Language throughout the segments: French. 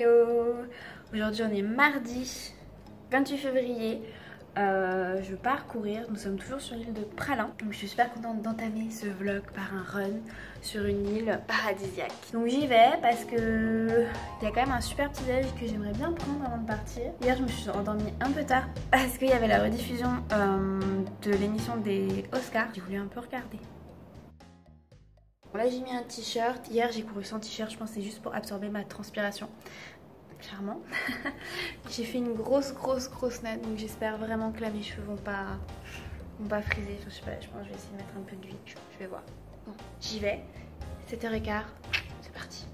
Hello. Aujourd'hui on est mardi 28 février. Je pars courir, nous sommes toujours sur l'île de Pralin. Donc je suis super contente d'entamer ce vlog par un run sur une île paradisiaque. Donc j'y vais parce que il y a quand même un super petit déj que j'aimerais bien prendre avant de partir. Hier je me suis endormie un peu tard parce qu'il y avait la rediffusion de l'émission des Oscars. J'ai voulu un peu regarder. Bon, là j'ai mis un t-shirt. Hier j'ai couru sans t-shirt, je pense que c'est juste pour absorber ma transpiration. Clairement. J'ai fait une grosse natte, donc j'espère vraiment que là mes cheveux vont pas friser. Enfin, je sais pas, je pense que je vais essayer de mettre un peu d'huile, je vais voir. Bon, j'y vais, 7h15, c'est parti.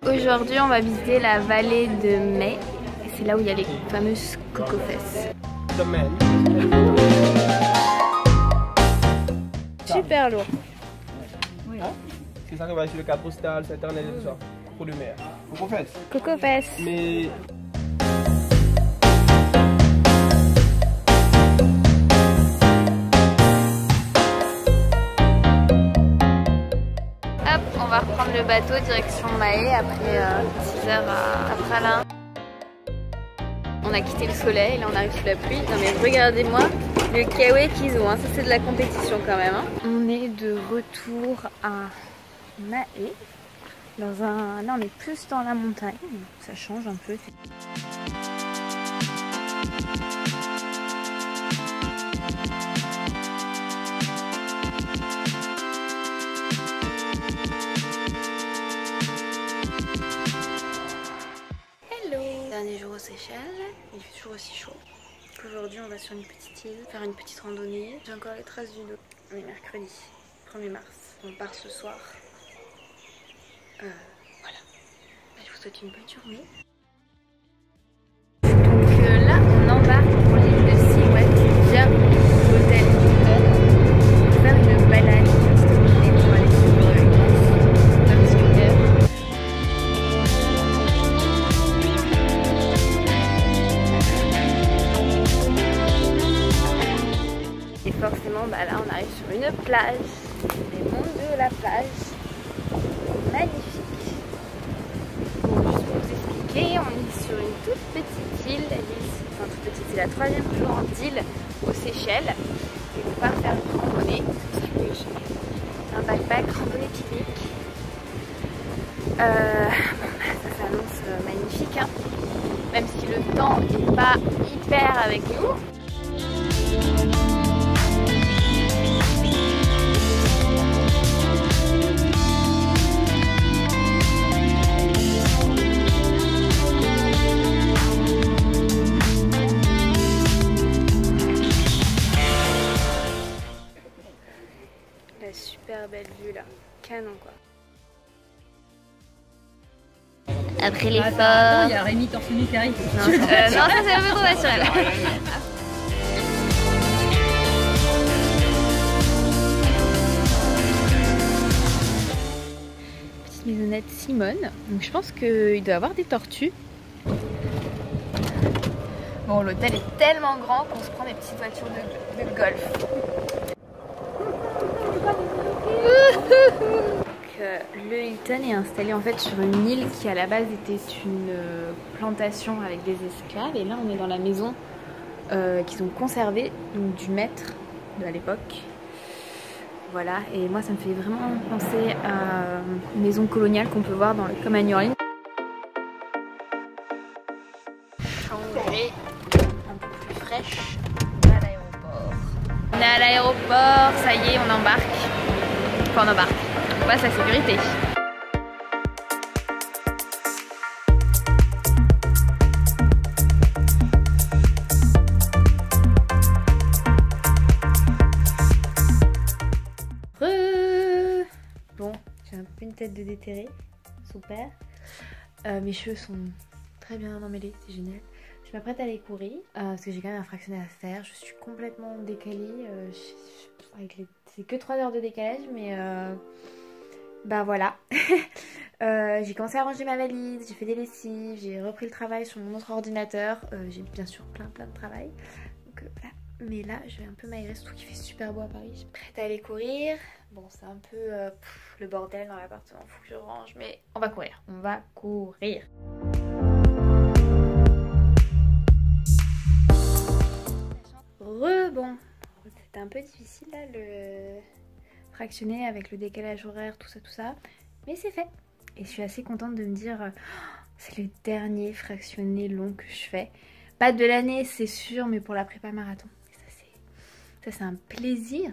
Aujourd'hui on va visiter la vallée de Mai et c'est là où il y a les fameuses cocofesses. Super lourd. Oui. C'est ça qu'on va sur le carte postale, c'est internet et tout ça. Pour le maire. Cocofesses. Cocofesses. Mais... Hop, on va reprendre le bateau direction Mahé après 6 heures à Pralin. On a quitté le soleil, là on arrive sous la pluie. Non mais regardez-moi le kawaii qu'ils ont, hein. Ça c'est de la compétition quand même. Hein. On est de retour à Mahé. Là on est plus dans la montagne, ça change un peu. Dernier jour aux Seychelles, il fait toujours aussi chaud. Aujourd'hui on va sur une petite île, faire une petite randonnée. J'ai encore les traces du dos. On est mercredi 1er mars, on part ce soir. Voilà, je vous souhaite une bonne journée. Donc là on embarque pour l'île de Siwat via l'hôtel Hilton pour faire une balade pour aller sur un scooter. Et forcément, bah là on arrive sur une plage, les monts de la plage, magnifique. Bon, juste pour vous expliquer, on est sur une toute petite île, enfin toute petite, c'est la 3e plus grande île aux Seychelles. Et on va faire une randonnée, c'est pour ça que j'ai un backpack randonnée pique-nique. Bon, ça s'annonce magnifique, hein, même si le temps n'est pas hyper avec nous. La super belle vue là, canon quoi. Après l'effort... Il y a Rémi torse nu qui arrive. Non, ça c'est un peu trop naturel. Petite maisonnette Simone. Donc je pense qu'il doit y avoir des tortues. Bon, l'hôtel est tellement grand qu'on se prend des petites voitures de golf. Le Hilton est installé en fait sur une île qui à la base était une plantation avec des esclaves, et là on est dans la maison qu'ils ont conservée, donc du maître de l'époque. Voilà, et moi ça me fait vraiment penser à une maison coloniale qu'on peut voir comme à New Orleans. Changer un peu plus fraîche à l'aéroport. On est à l'aéroport, ça y est, on embarque. Enfin on embarque. On passe la sécurité. fait de déterrer. Super. Mes cheveux sont très bien emmêlés, c'est génial. Je m'apprête à aller courir parce que j'ai quand même un fractionné à faire. Je suis complètement décalée. C'est que 3 heures de décalage, mais bah voilà. J'ai commencé à ranger ma valise, j'ai fait des lessives, j'ai repris le travail sur mon autre ordinateur. J'ai bien sûr plein de travail. Donc voilà. Mais là, je vais un peu m'aérer, surtout qu'il fait super beau à Paris. Je suis prête à aller courir. Bon, c'est un peu le bordel dans l'appartement, faut que je range, mais on va courir. On va courir. Bon, c'était un peu difficile là, le fractionner avec le décalage horaire, tout ça. Mais c'est fait. Et je suis assez contente de me dire, c'est le dernier fractionné long que je fais. Pas de l'année, c'est sûr, mais pour la prépa marathon. Ça c'est un plaisir.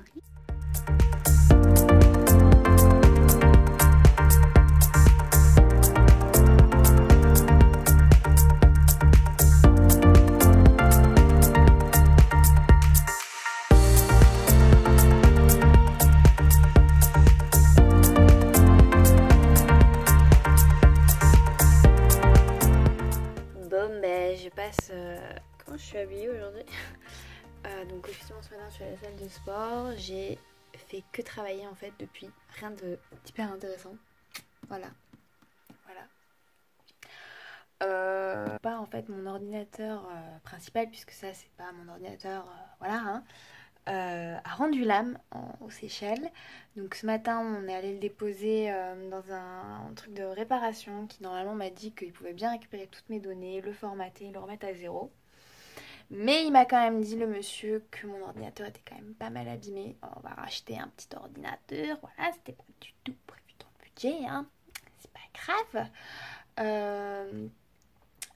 Bon ben je passe... Comment je suis habillée aujourd'hui? Donc effectivement ce matin je suis à la salle de sport, j'ai fait que travailler en fait depuis, rien de hyper intéressant, voilà. Pas en fait mon ordinateur principal puisque ça c'est pas mon ordinateur, voilà hein, a rendu l'âme aux Seychelles. Donc ce matin on est allé le déposer dans un truc de réparation qui normalement m'a dit qu'il pouvait bien récupérer toutes mes données, le formater, le remettre à zéro. Mais il m'a quand même dit le monsieur que mon ordinateur était quand même pas mal abîmé. On va racheter un petit ordinateur, voilà, c'était pas du tout prévu dans le budget, hein. C'est pas grave.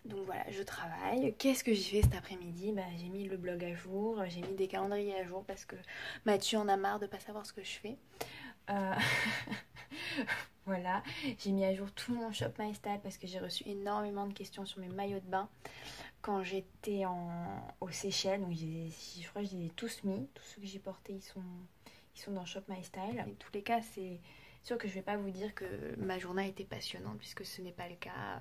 Donc voilà, je travaille. Qu'est-ce que j'ai fait cet après-midi? Bah, j'ai mis le blog à jour, j'ai mis des calendriers à jour parce que Mathieu en a marre de pas savoir ce que je fais. Voilà, j'ai mis à jour tout mon Shop My Style parce que j'ai reçu énormément de questions sur mes maillots de bain quand j'étais aux Seychelles. Donc je crois que je les ai tous mis, tous ceux que j'ai portés ils sont dans Shop My Style. Dans tous les cas, c'est sûr que je vais pas vous dire que ma journée a été passionnante puisque ce n'est pas le cas.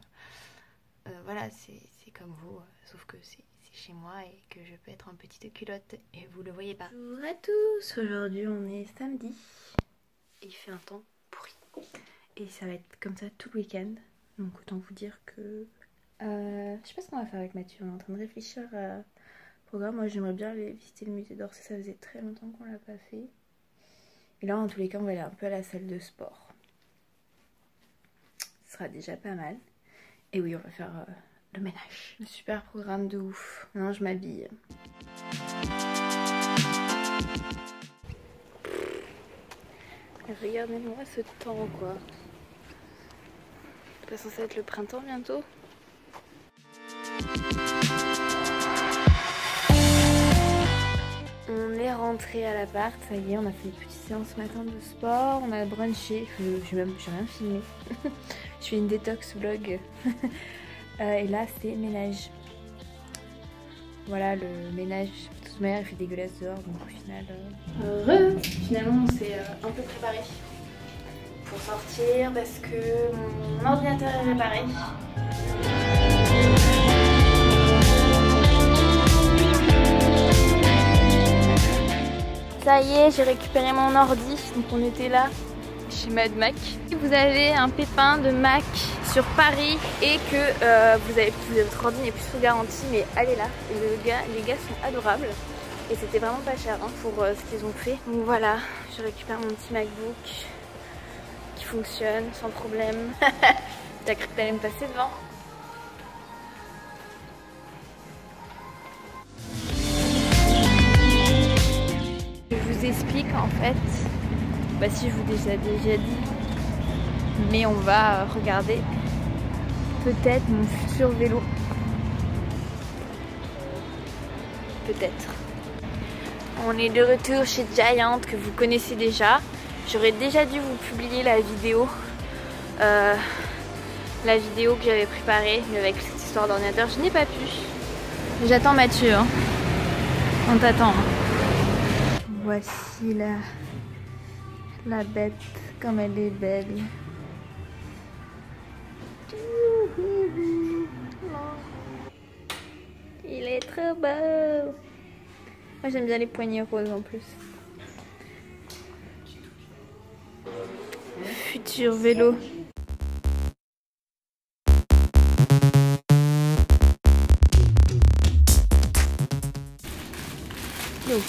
Voilà, c'est comme vous, sauf que c'est chez moi et que je peux être en petite culotte et vous le voyez pas. Bonjour à tous, aujourd'hui on est samedi et il fait un temps pourri et ça va être comme ça tout le week-end, donc autant vous dire que je sais pas ce qu'on va faire avec Mathieu, on est en train de réfléchir au programme. Moi j'aimerais bien aller visiter le musée d'Orsay, ça faisait très longtemps qu'on l'a pas fait et là en tous les cas on va aller un peu à la salle de sport, ce sera déjà pas mal. Et oui, on va faire le ménage. Un super programme de ouf. Maintenant, je m'habille. Regardez-moi ce temps, quoi. C'est pas censé être le printemps bientôt? On est rentré à l'appart, ça y est, on a fait une petite séance ce matin de sport, on a brunché, j'ai rien filmé. Je fais une détox vlog. Et là c'est ménage. Voilà le ménage. De toute manière il fait dégueulasse dehors donc au final. Finalement on s'est un peu préparé pour sortir parce que mon ordinateur est réparé. Ça y est, j'ai récupéré mon ordi, donc on était là chez Mad Mac. Vous avez un pépin de Mac sur Paris et que votre ordi n'est plus sous garantie, mais allez là, les gars sont adorables et c'était vraiment pas cher hein, pour ce qu'ils ont fait. Donc voilà, je récupère mon petit MacBook qui fonctionne sans problème. T'as cru que t'allais me passer devant? Je vous explique en fait, bah si je vous ai déjà dit, mais on va regarder peut-être mon futur vélo. Peut-être. On est de retour chez Giant que vous connaissez déjà. J'aurais déjà dû vous publier la vidéo que j'avais préparée, mais avec cette histoire d'ordinateur, je n'ai pas pu. J'attends Mathieu. Hein. On t'attend. Voici la bête, comme elle est belle. Il est trop beau. Moi j'aime bien les poignées roses en plus. Futur vélo. Donc,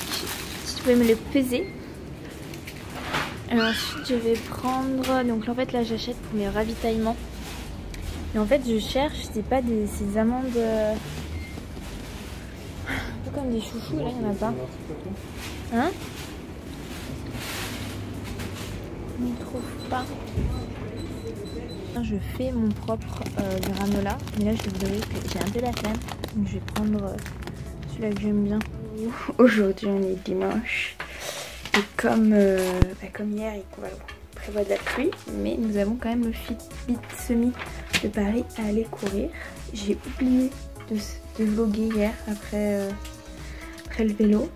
si tu pouvais me le peser. Alors ensuite je vais prendre, donc en fait là j'achète pour mes ravitaillements. Et en fait je cherche, c'est pas ces amandes un peu comme des chouchous, là il n'y en a pas. Hein? On ne trouve pas. Je fais mon propre granola, mais là je vous avoue que j'ai un peu la flemme, donc je vais prendre celui-là que j'aime bien. Aujourd'hui on est dimanche. Et comme hier, il prévoit de la pluie, mais nous avons quand même le Fitbit Semi de Paris à aller courir. J'ai oublié de vlogger hier après le vélo.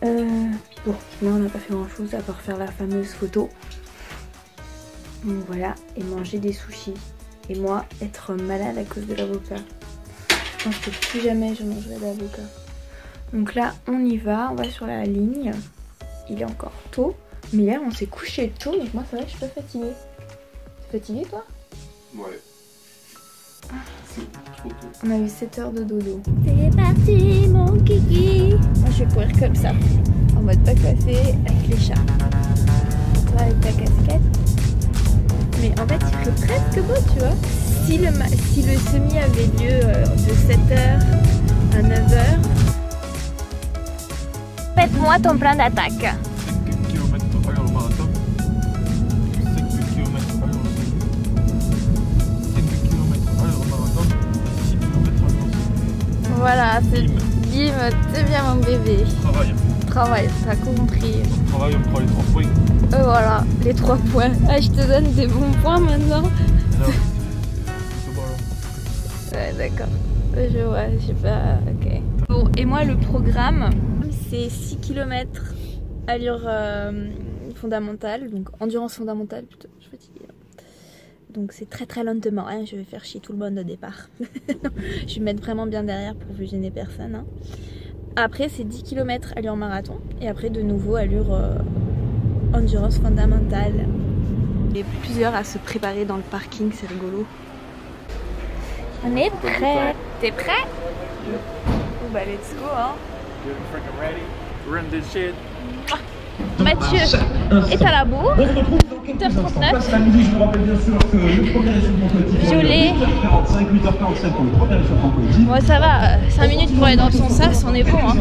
Bon, là on n'a pas fait grand chose à part faire la fameuse photo. Donc voilà, et manger des sushis. Et moi, être malade à cause de l'avocat. Je pense que plus jamais je mangerai d'avocat. Donc là, on y va sur la ligne. Il est encore tôt. Mais hier, on s'est couché tôt, donc moi, ça va, je suis pas fatiguée. T'es fatiguée, toi? Ouais. C'est trop tôt. On a eu 7 heures de dodo. C'est parti, mon kiki. Moi, je vais courir comme ça, en mode pas coiffé, avec les chats. Toi, avec ta casquette. Mais en fait, il ferait presque beau, tu vois. Si le semi avait lieu de 7h à 9h, faites-moi ton plan d'attaque. 5 km/h au marathon. 5 km/h au marathon. 5 km/h au marathon. 6 km/h. Voilà, c'est bim, c'est bien mon bébé. Travail, t'as compris. On travaille, on prend les 3 points. Voilà, les 3 points. Ah, je te donne des bons points maintenant. Non, ouais, d'accord. Je vois, je sais pas. Ok. Bon, et moi, le programme, c'est 6 km allure fondamentale, donc endurance fondamentale plutôt. Je suis fatiguée. Donc c'est très lentement, hein. Je vais faire chier tout le monde au départ. Je vais me mettre vraiment bien derrière pour ne gêner personne. Hein. Après, c'est 10 km allure marathon, et après, de nouveau, allure endurance fondamentale. Il y a plusieurs à se préparer dans le parking, c'est rigolo. On est prêt. T'es prêt? Oh bah let's go hein. Mathieu est à la bourre. 8h39. Violet. Bon ça va, 5 minutes pour aller dans son sas, on est bon hein.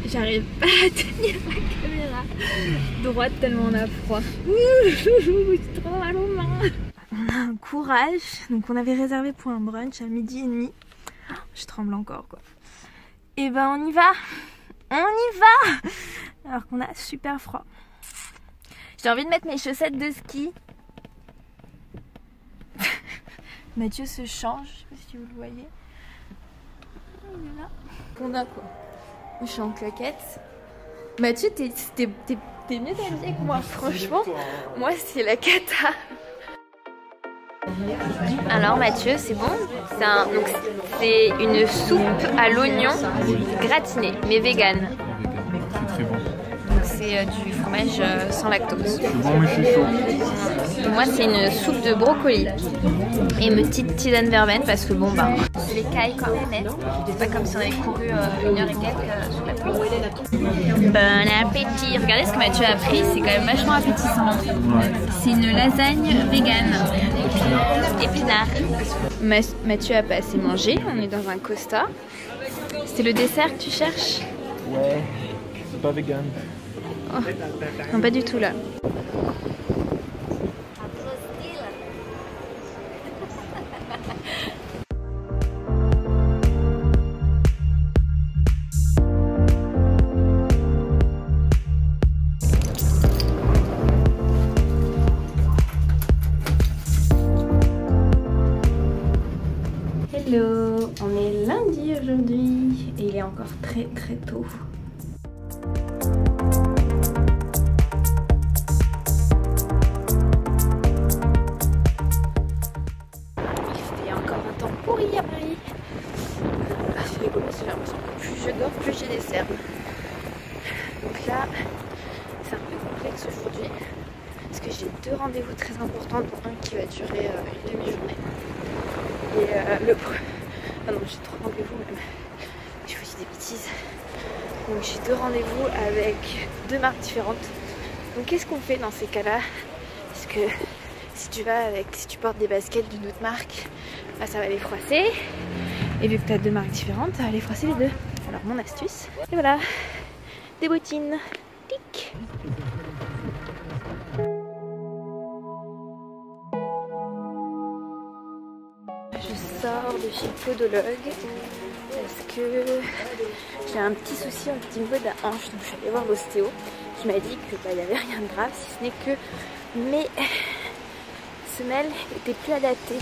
J'arrive pas à tenir la caméra droite tellement on a froid. C'est trop mal aux mains. On a un courage. Donc on avait réservé pour un brunch à 12h30. Je tremble encore quoi. Et ben on y va. On y va. Alors qu'on a super froid. J'ai envie de mettre mes chaussettes de ski. Mathieu se change, je sais pas si vous le voyez. Il est là. On a quoi? Je suis en claquettes. Mathieu, t'es mieux habillé que moi, franchement. Moi, c'est la cata. Alors Mathieu, c'est bon. C'est une soupe à l'oignon gratinée, mais vegan. C'est très bon. C'est du fromage sans lactose. C'est bon mais je suis chaud. Et moi c'est une soupe de brocoli et une petite tisane verveine parce que bon bah c'est les cailles quand même. C'est pas comme si on avait couru 1 heure et quelques sur la pluie. Bon appétit. Regardez ce que Mathieu a pris, c'est quand même vachement appétissant. C'est une lasagne vegan. Épinards. Mathieu a pas assez mangé, on est dans un Costa. C'est le dessert que tu cherches? Ouais, c'est pas vegan. Oh. Non, pas du tout là. Hello, on est lundi aujourd'hui et il est encore très tôt. Pourri à Paris. C'est rigolo, j'ai l'impression que plus je dors, plus j'ai des cernes. Donc là, c'est un peu complexe aujourd'hui parce que j'ai 2 rendez-vous très importants, dont un qui va durer une demi-journée. Et ah non, j'ai 3 rendez-vous même. Je vous dis des bêtises. Donc j'ai 2 rendez-vous avec 2 marques différentes. Donc qu'est-ce qu'on fait dans ces cas-là? Parce que si tu portes des baskets d'une autre marque, là ça va les froisser. Et vu que tu as 2 marques différentes, ça va les froisser les 2. Alors mon astuce, et voilà, des bottines. Tic. Je sors de chez Podologue parce que j'ai un petit souci au niveau de la hanche. Donc je suis allée voir l'ostéo qui m'a dit que il n'y avait rien de grave, si ce n'est que mes semelle était plus adaptée.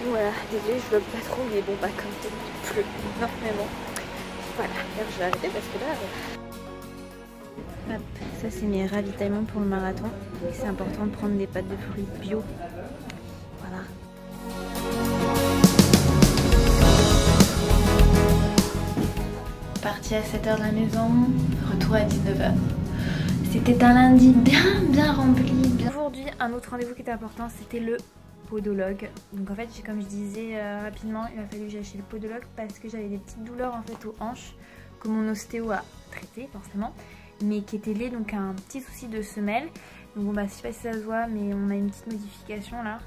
Voilà, désolée, je vlog pas trop, mais bon bah comme il pleut énormément. Voilà, d'ailleurs je vais arrêter parce que là... Hop, ça c'est mes ravitaillements pour le marathon. C'est important de prendre des pâtes de fruits bio. Voilà. Partie à 7h de la maison, retour à 19h. C'était un lundi bien rempli. Aujourd'hui, un autre rendez-vous qui était important, c'était le podologue. Donc en fait, comme je disais rapidement, il a fallu que j'aille chez le podologue parce que j'avais des petites douleurs en fait aux hanches que mon ostéo a traité forcément, mais qui étaient liées donc à un petit souci de semelle. Donc bon bah, je sais pas si ça se voit, mais on a une petite modification là.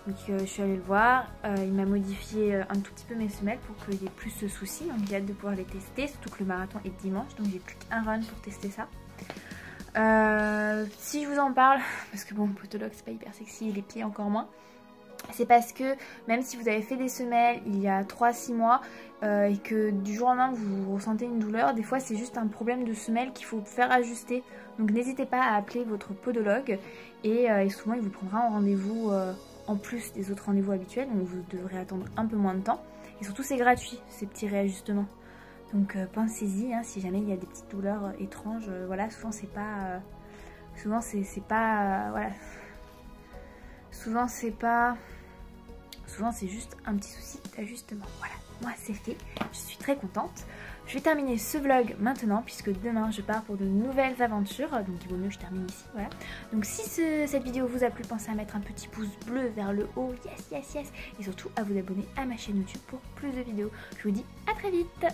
Donc je suis allée le voir, il m'a modifié un tout petit peu mes semelles pour qu'il n'y ait plus ce souci. Donc j'ai hâte de pouvoir les tester, surtout que le marathon est dimanche, donc j'ai plus qu'un run pour tester ça. Si je vous en parle, parce que bon, le podologue c'est pas hyper sexy, les pieds encore moins, c'est parce que même si vous avez fait des semelles il y a 3-6 mois et que du jour au lendemain vous ressentez une douleur, des fois c'est juste un problème de semelle qu'il faut faire ajuster. Donc n'hésitez pas à appeler votre podologue et souvent il vous prendra en rendez-vous en plus des autres rendez-vous habituels, donc vous devrez attendre un peu moins de temps. Et surtout c'est gratuit ces petits réajustements. Donc pensez-y, hein, si jamais il y a des petites douleurs étranges, voilà, souvent c'est pas... souvent c'est juste un petit souci d'ajustement. Voilà, moi c'est fait, je suis très contente. Je vais terminer ce vlog maintenant puisque demain je pars pour de nouvelles aventures, donc il vaut mieux que je termine ici, voilà. Donc si cette vidéo vous a plu, pensez à mettre un petit pouce bleu vers le haut, yes, et surtout à vous abonner à ma chaîne YouTube pour plus de vidéos. Je vous dis à très vite.